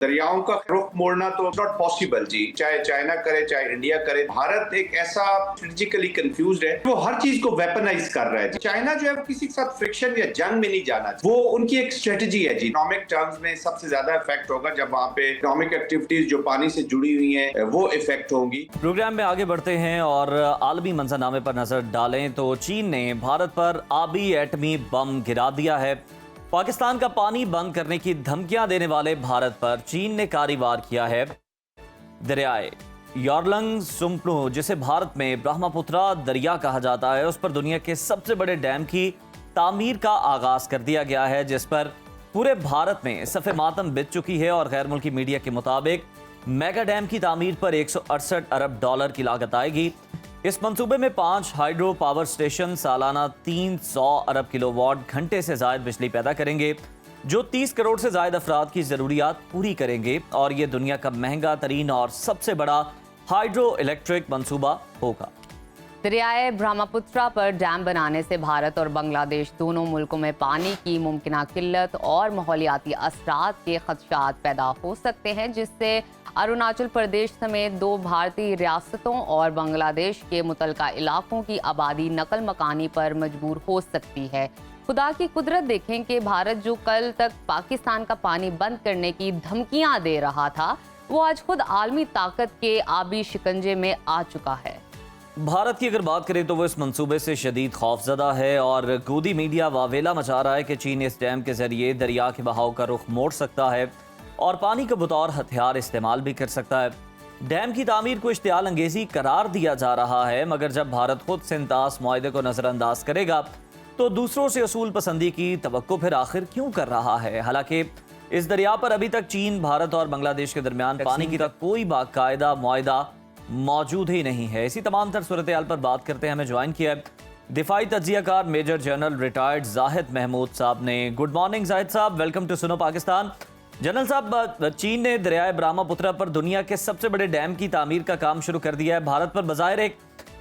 दरियाओं का रुख मोड़ना तो नॉट पॉसिबल जी, चाहे चाइना करे चाहे इंडिया करे। भारत एक ऐसा स्ट्रेटेजिकली कंफ्यूज्ड है, वो हर चीज को वेपनाइज कर रहा है। चाइना जो है वो किसी के साथ फ्रिक्शन या जंग में नहीं जाना, वो उनकी एक स्ट्रेटेजी है जी। इकोनॉमिक टर्म्स में सबसे ज्यादा इफेक्ट होगा जब वहाँ पे इकोनॉमिक एक्टिविटीज जो पानी से जुड़ी हुई है वो इफेक्ट होंगी। प्रोग्राम में आगे बढ़ते हैं और आलमी मंजरनामे पर नजर डालें तो चीन ने भारत पर आबी एटमी बम गिरा दिया है। पाकिस्तान का पानी बंद करने की धमकियां देने वाले भारत पर चीन ने कारवार किया है। दरियाए यारलंग सुम्पनू, जिसे भारत में ब्रह्मपुत्रा दरिया कहा जाता है, उस पर दुनिया के सबसे बड़े डैम की तामीर का आगाज कर दिया गया है, जिस पर पूरे भारत में सफ़े मातम बित चुकी है। और गैर मुल्की मीडिया के मुताबिक मेगा डैम की तामीर पर 168 अरब डॉलर की लागत आएगी। इस मंसूबे में 5 हाइड्रो पावर स्टेशन सालाना 300 अरब किलोवाट घंटे से ज्यादा बिजली पैदा करेंगे, जो 30 करोड़ से ज्यादा अफराद की जरूरियात पूरी करेंगे। और ये दुनिया का महंगा तरीन और सबसे बड़ा हाइड्रो इलेक्ट्रिक मंसूबा होगा। दरियाए ब्रह्मपुत्रा पर डैम बनाने से भारत और बांग्लादेश दोनों मुल्कों में पानी की मुमकिन किल्लत और माहौलियाती असरात के खदशात पैदा हो सकते हैं, जिससे अरुणाचल प्रदेश समेत 2 भारतीय रियासतों और बांग्लादेश के मुतलका इलाकों की आबादी नकल मकानी पर मजबूर हो सकती है। खुदा की कुदरत देखें कि भारत जो कल तक पाकिस्तान का पानी बंद करने की धमकियां दे रहा था, वो आज खुद आलमी ताकत के आबी शिकंजे में आ चुका है। भारत की अगर बात करें तो वो इस मंसूबे से शदीद खौफजदा है और गोदी मीडिया वावेला मचा रहा है कि चीन इस डैम के जरिए दरिया के बहाव का रुख मोड़ सकता है और पानी को बतौर हथियार इस्तेमाल भी कर सकता है। डैम की तामीर को इश्तियाल अंगेजी करार दिया जा रहा है, मगर जब भारत खुद से इंतास मुआहदे को नजरअंदाज करेगा तो दूसरों से असूल पसंदी की तवक्को फिर आखिर क्यों कर रहा है। हालांकि इस दरिया पर अभी तक चीन, भारत और बांग्लादेश के दरमियान पानी की कोई बाकायदा मुआहदा मौजूद ही नहीं है। इसी तमाम तर सूरत हाल पर बात करते हैं, हमें ज्वाइन किया है दिफाई तज्जियाकार major general retired Zahid Mahmood साहब ने। गुड मॉर्निंग जाहिद साहब, वेलकम टू सुनो पाकिस्तान। जनरल साहब, चीन ने दरियाए ब्रह्मपुत्रा पर दुनिया के सबसे बड़े डैम की तामीर का काम शुरू कर दिया है। भारत पर बज़ाहिर एक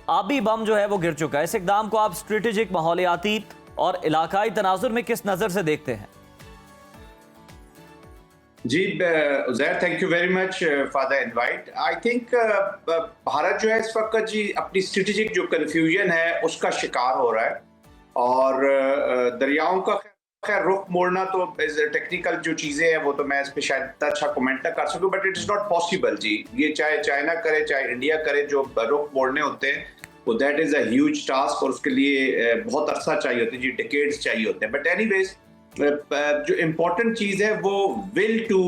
आबी बम जो है वो गिर चुका है। इस इक़दाम को आप स्ट्रेटेजिक, माहौलियाती और इलाकाई तनाजुर में किस नज़र से देखते हैं? जी Uzair, thank you very much for the invite. I think Bharat जो है इस वक्त जी अपनी स्ट्रेटेजिक जो कन्फ्यूजन है उसका शिकार हो रहा है और दरियाओं का खैर रुख मोड़ना तो टेक्निकल जो चीज़ें हैं वो तो मैं इस पर शायद अच्छा कमेंट ना कर सकूं, but it is not possible जी। ये चाहे चाइना करे चाहे इंडिया करे, जो रुख मोड़ने होते हैं वो that is a huge task और उसके लिए बहुत अरसा चाहिए होता है जी, डिकेड्स चाहिए होते हैं। बट एनीवेज जो इम्पोर्टेंट चीज है वो will to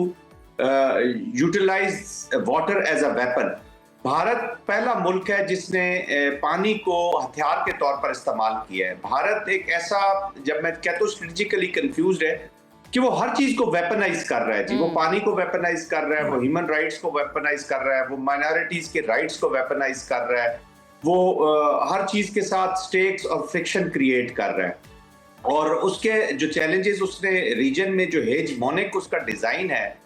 utilise water as a weapon. Bharat पहला मुल्क है जिसने पानी को हथियार के तौर पर इस्तेमाल किया है। भारत एक ऐसा, जब मैं कहता हूँ स्ट्रेटेजिकली कंफ्यूज्ड है, कि वो हर चीज को वेपनाइज कर रहा है जी। वो पानी को वेपनाइज कर रहा है, वो ह्यूमन राइट्स को वेपनाइज कर रहा है, वो माइनॉरिटीज के राइट्स को वेपनाइज कर रहा है, वो हर चीज के साथ स्टेक्स और फ्रिक्शन क्रिएट कर रहा है। और उसके जो चैलेंजेस उसने रीजन में जो हेजमोनिक उसका डिजाइन है,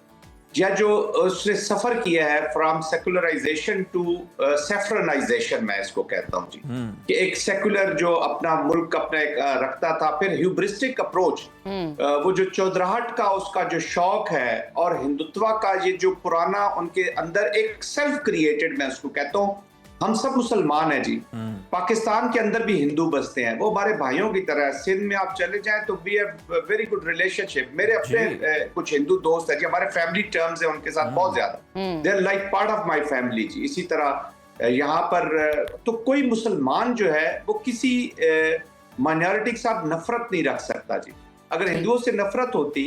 या जो उसने सफर किया है फ्रॉम सेकुलराइजेशन टू सेफ्रनाइजेशन, मैं इसको कहता हूँ जी, कि एक सेकुलर जो अपना मुल्क अपना एक रखता था, फिर ह्यूब्रिस्टिक अप्रोच, वो जो चौधराहट का उसका जो शौक है और हिंदुत्व का ये जो पुराना उनके अंदर एक सेल्फ क्रिएटेड, मैं उसको कहता हूँ, हम सब मुसलमान हैं जी। पाकिस्तान के अंदर भी हिंदू बसते हैं, वो हमारे भाइयों की तरह। सिंध में आप चले जाएं तो we have very good relationship. मेरे अपने कुछ हिंदू दोस्त हैं जी, हमारे फैमिली टर्म्स हैं उनके साथ बहुत ज्यादा, they are like part of my family जी। इसी तरह यहाँ पर तो कोई मुसलमान जो है वो किसी माइनॉरिटी के साथ नफरत नहीं रख सकता जी। अगर हिंदुओं से नफरत होती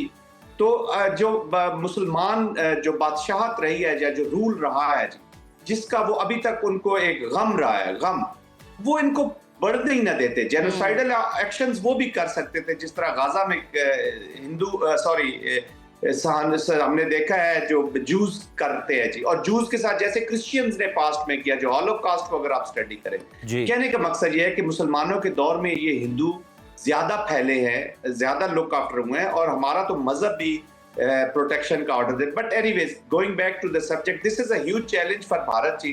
तो जो मुसलमान जो बादशाहत रही है या जो रूल रहा है जी, जिसका वो अभी तक उनको एक गम रहा है, गम, वो इनको बढ़ने ही ना देते। जेनोसाइडल एक्शंस वो भी कर सकते थे, जिस तरह गाजा में हमने देखा है जो जूस करते हैं जी, और जूस के साथ जैसे क्रिश्चियंस ने पास्ट में किया, जो हॉलोकॉस्ट को अगर आप स्टडी करें। कहने का मकसद ये है कि मुसलमानों के दौर में ये हिंदू ज्यादा फैले हैं, ज्यादा लुक आफ्टर हुए हैं, और हमारा तो मजहब भी प्रोटेक्शन का ऑर्डर दे। But anyways, going back to the subject, this is a huge challenge for Bharat जी।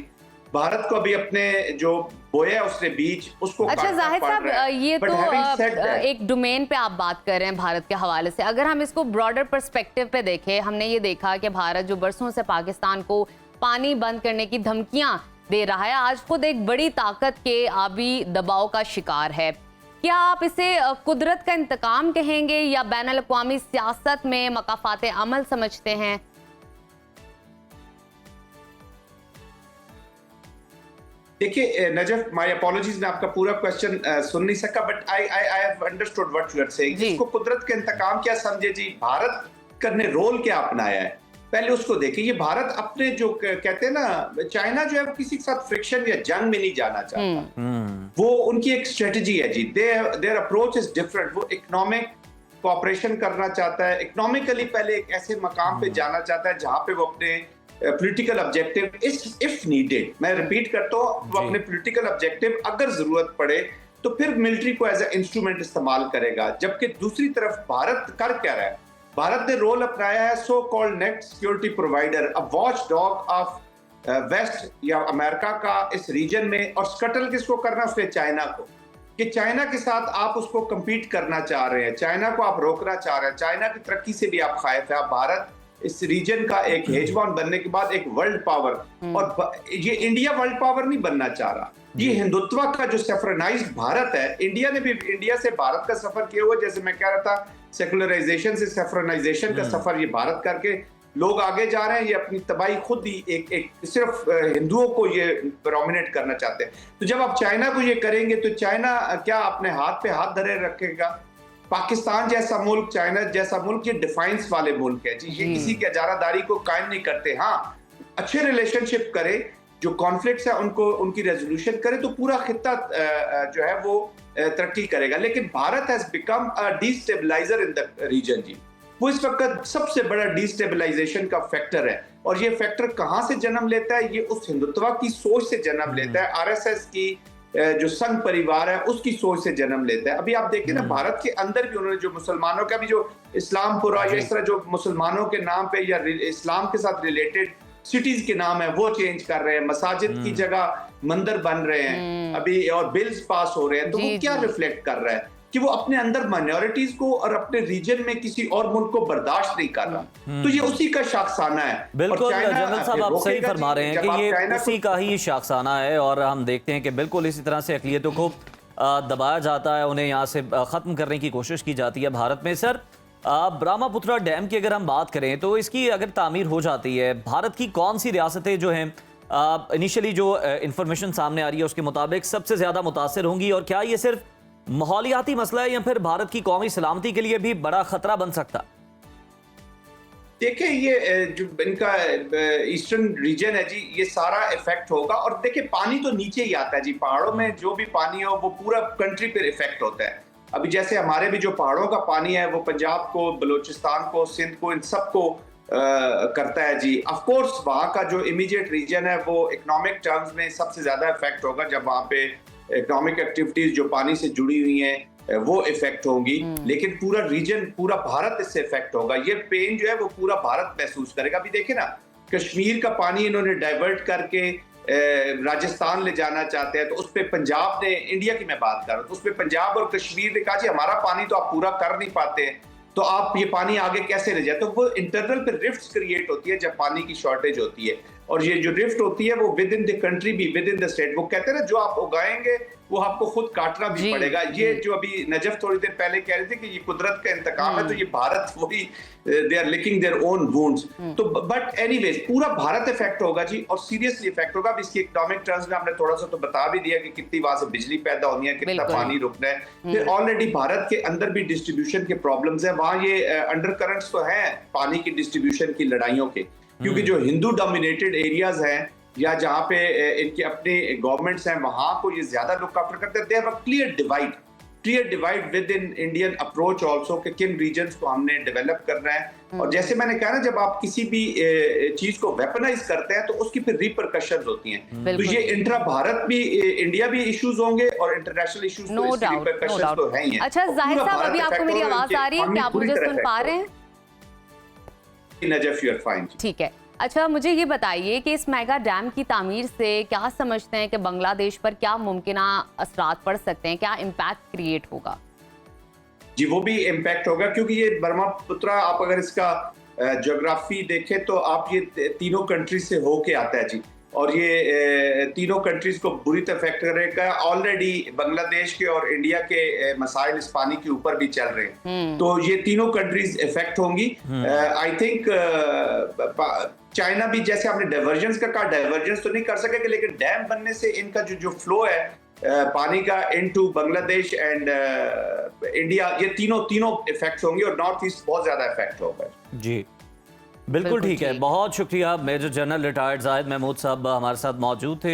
भारत को अभी अपने जो बोया है उसने बीज उसको अच्छा काटना जाहिद पड़ साहब, रहा है। ये But तो having said that, एक डोमेन पे आप बात कर रहे हैं भारत के हवाले से। अगर हम इसको ब्रॉडर पर्सपेक्टिव पे देखें, हमने ये देखा कि भारत जो बरसों से पाकिस्तान को पानी बंद करने की धमकियां दे रहा है, आज खुद एक बड़ी ताकत के आबी दबाव का शिकार है। क्या आप इसे कुदरत का इंतकाम कहेंगे या बैनुल अक़वामी सियासत में मकाफात अमल समझते हैं? देखिए नजफ, माय अपॉलॉजीज, मैं आपका पूरा क्वेश्चन सुन नहीं सका, but I have understood what you are saying. इसको कुदरत के इंतकाम क्या समझे जी? भारत करने रोल क्या अपनाया है, पहले उसको देखिए। ये भारत अपने जो कहते हैं ना, चाइना जो है वो किसी के साथ फ्रिक्शन या जंग में नहीं जाना चाहता। वो उनकी एक स्ट्रेटजी है जी, देयर अप्रोच इज डिफरेंट। वो इकोनॉमिक कोऑपरेशन करना चाहता है, इकोनॉमिकली पहले एक ऐसे मकाम पे जाना चाहता है जहां पे वो अपने पॉलिटिकल ऑब्जेक्टिव इफ नीडेड, मैं रिपीट करता हूँ, वो अपने पॉलिटिकल ऑब्जेक्टिव अगर जरूरत पड़े तो फिर मिलिट्री को एज ए इंस्ट्रूमेंट इस्तेमाल करेगा। जबकि दूसरी तरफ भारत कर क्या रहा है? भारत ने रोल अपनाया है so called net security provider, a watch dog of west या अमेरिका का इस रीजन में। और स्कटल किसको करना? उसने चाइना को, कि चाइना के साथ आप उसको compete करना चाह रहे हैं, चाइना को आप रोकना चाह रहे हैं, चाइना की तरक्की से भी आप खाइफ है। आप भारत इस रीजन का एक हेजबॉन बनने के बाद एक वर्ल्ड पावर, और ये इंडिया वर्ल्ड पावर नहीं बनना चाह रहा। ये हिंदुत्व का जो सेफरनाइज्ड भारत है, इंडिया ने भी इंडिया से भारत का सफर किया हुआ। जैसे मैं कह रहा था, सेकुलराइजेशन से सेफरनाइजेशन का सफर ये भारत करके लोग आगे जा रहे हैं। ये अपनी तबाही खुद ही एक सिर्फ हिंदुओं को ये डोमिनेट करना चाहते हैं। तो जब आप चाइना को ये करेंगे तो चाइना क्या अपने हाथ पे हाथ धरे रखेगा? पाकिस्तान जैसा मुल्क, चाइना जैसा मुल्क, ये डिफाइंस वाले मुल्क है जी, ये किसी की इजारादारी को कायम नहीं करते। हाँ, अच्छे रिलेशनशिप करे, जो कॉन्फ्लिक्ट्स है उनको उनकी रेजोल्यूशन करे तो पूरा खित्ता जो है वो तरक्की करेगा। लेकिन Bharat has become a destabiliser in the region जी। वो इस वक्त सबसे बड़ा डिस्टेबलाइजेशन का फैक्टर है। और ये फैक्टर कहां से जन्म लेता है? ये उस हिंदुत्व की सोच से जन्म लेता है, आरएसएस की जो संघ परिवार है उसकी सोच से जन्म लेता है। अभी आप देखिए ना, भारत के अंदर भी उन्होंने जो मुसलमानों का भी जो इस्लामपुरा या इस तरह जो मुसलमानों के नाम पे या इस्लाम के साथ रिलेटेड सिटीज के नाम है वो चेंज कर रहे हैं, मसाजिद की जगह मंदिर बन रहे हैं अभी, और बिल्स पास हो रहे हैं। तो वो क्या रिफ्लेक्ट कर रहा है कि वो अपने अंदर माइनॉरिटीज को और अपने रीजन में किसी और मुल्क को बर्दाश्त नहीं कर रहा। तो ये उसी का शाखसाना है। बिल्कुल जनरल साहब, आप सही फरमा रहे हैं कि ये उसी का ही शाखसाना है। और हम देखते हैं कि बिल्कुल इसी तरह से अक़लियतों को दबाया जाता है, उन्हें यहाँ से ख़त्म करने की कोशिश की जाती है भारत में। सर, ब्रह्मपुत्रा डैम की अगर हम बात करें तो इसकी अगर तामीर हो जाती है, भारत की कौन सी रियासतें जो हैं इनिशियली जो इंफॉर्मेशन सामने आ रही है उसके मुताबिक सबसे ज़्यादा मुतासर होंगी? और क्या ये सिर्फ माहौलियाती मसला है या फिर भारत की कौमी सलामती के लिए भी बड़ा खतरा बन सकता? देखिए, ये जो इनका ईस्टर्न रीजन है जी, ये सारा इफेक्ट होगा। और देखिए, पानी तो नीचे ही आता है जी, पहाड़ों में जो भी पानी हो वो पूरा कंट्री पर इफेक्ट होता है। अभी जैसे हमारे भी जो पहाड़ों का पानी है वो पंजाब को, बलूचिस्तान को, सिंध को, इन सबको करता है जी। ऑफ कोर्स वहाँ का जो इमीडिएट रीजन है वो इकोनॉमिक टर्म्स में सबसे ज्यादा इफेक्ट होगा, जब वहाँ पे इकोनॉमिक एक्टिविटीज जो पानी से जुड़ी हुई हैं वो इफेक्ट होंगी। लेकिन पूरा रीजन, पूरा भारत इससे इफेक्ट होगा। ये पेन जो है वो पूरा भारत महसूस करेगा। अभी देखे ना, कश्मीर का पानी इन्होंने डाइवर्ट करके राजस्थान ले जाना चाहते हैं, तो उस पर पंजाब ने, इंडिया की मैं बात कर रहा हूँ, तो उस पर पंजाब और कश्मीर ने कहा जी हमारा पानी तो आप पूरा कर नहीं पाते, तो आप ये पानी आगे कैसे ले जाए? तो वो इंटरनल पे रिफ्ट्स क्रिएट होती है जब पानी की शॉर्टेज होती है। और ये जो रिफ्ट होती है वो विद इन द कंट्री भी, विद इन द स्टेट। वो कहते हैं ना, जो आप उगाएंगे वो आपको खुद काटना भी पड़ेगा। ये जो अभी नजफ थोड़ी देर पहले कह रहे थे कि ये कुदरत का इंतकाम है, तो ये भारत वही, they are licking their own wounds. तो बट एनीवेज पूरा भारत इफेक्ट होगा जी, और सीरियसली इफेक्ट होगा। अब इसकी इकोनॉमिक टर्म्स में हमने थोड़ा सा तो बता भी दिया कि कितनी वहां से बिजली पैदा होनी है, कितना पानी रुकना है। फिर ऑलरेडी भारत के अंदर भी डिस्ट्रीब्यूशन के प्रॉब्लम्स है। वहां ये अंडर करंट्स तो हैं पानी की डिस्ट्रीब्यूशन की लड़ाइयों के, क्योंकि जो हिंदू डोमिनेटेड एरियाज हैं या जहाँ पे इनके अपने गवर्नमेंट्स हैं, वहां को ये ज्यादा लुक आफ्टर करते हैं। They have a clear divide with in Indian approach also कि किन रीजन्स को हमने डेवलप करना है। और जैसे मैंने कहा ना, जब आप किसी भी चीज को वेपनाइज करते हैं तो उसकी फिर रिपरकशंस होती हैं। तो ये इंट्रा भारत भी, इंडिया भी इश्यूज होंगे और इंटरनेशनल इश्यूज तो इसके रिपरकशंस तो हैं ही हैं। अच्छा जाहिद साहब, अभी आपको मेरी आवाज आ रही है? क्या आप मुझे सुन पा रहे हैं? Najaf, you are fine. ठीक है। अच्छा, मुझे ये बताइए कि इस मेगा डैम की तामीर से क्या समझते हैं कि बांग्लादेश पर क्या मुमकिन असरात पड़ सकते हैं, क्या इम्पैक्ट क्रिएट होगा? जी, वो भी इम्पैक्ट होगा क्योंकि ये ब्रह्मपुत्रा, आप अगर इसका ज्योग्राफी देखें तो आप ये तीनों कंट्री से होके आता है जी, और ये तीनों कंट्रीज को बुरी तरह इफेक्ट करेगा। ऑलरेडी बांग्लादेश के और इंडिया के मसाइल इस पानी के ऊपर भी चल रहे हैं, तो ये तीनों कंट्रीज इफेक्ट होंगी। आई थिंक चाइना भी, जैसे आपने डाइवर्जेंस का कहा, डाइवर्जेंस तो नहीं कर सकेगा, लेकिन डैम बनने से इनका जो फ्लो है पानी का इनटू बांग्लादेश एंड इंडिया, ये तीनों इफेक्ट होंगे और नॉर्थ ईस्ट बहुत ज्यादा इफेक्ट होगा। जी बिल्कुल ठीक है, बहुत शुक्रिया। Major general retired Zahid Mahmood sahab हमारे साथ मौजूद थे।